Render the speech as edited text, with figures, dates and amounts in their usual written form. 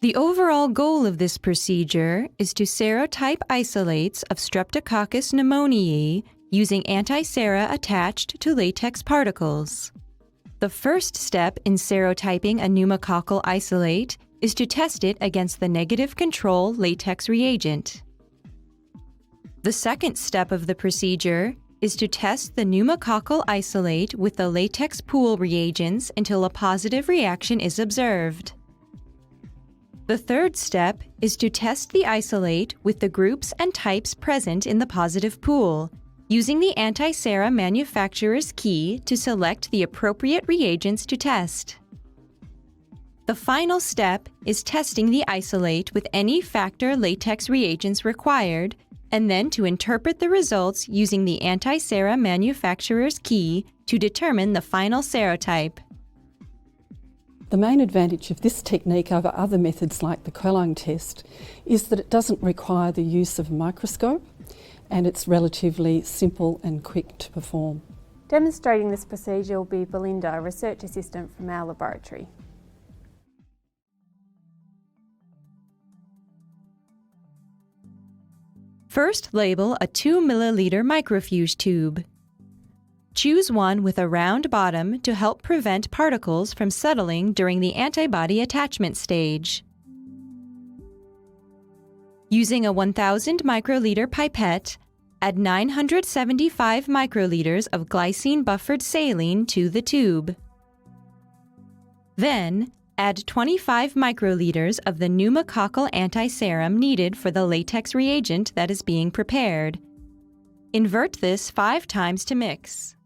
The overall goal of this procedure is to serotype isolates of Streptococcus pneumoniae using antisera attached to latex particles. The first step in serotyping a pneumococcal isolate is to test it against the negative control latex reagent. The second step of the procedure is to test the pneumococcal isolate with the latex pool reagents until a positive reaction is observed. The third step is to test the isolate with the groups and types present in the positive pool, using the antisera manufacturer's key to select the appropriate reagents to test. The final step is testing the isolate with any factor latex reagents required, and then to interpret the results using the antisera manufacturer's key to determine the final serotype. The main advantage of this technique over other methods like the Quelling test is that it doesn't require the use of a microscope, and it's relatively simple and quick to perform. Demonstrating this procedure will be Belinda, a research assistant from our laboratory. First, label a 2 milliliter microfuge tube. Choose one with a round bottom to help prevent particles from settling during the antibody attachment stage. Using a 1000 microliter pipette, add 975 microliters of glycine-buffered saline to the tube. Then, add 25 microliters of the pneumococcal antiserum needed for the latex reagent that is being prepared. Invert this 5 times to mix.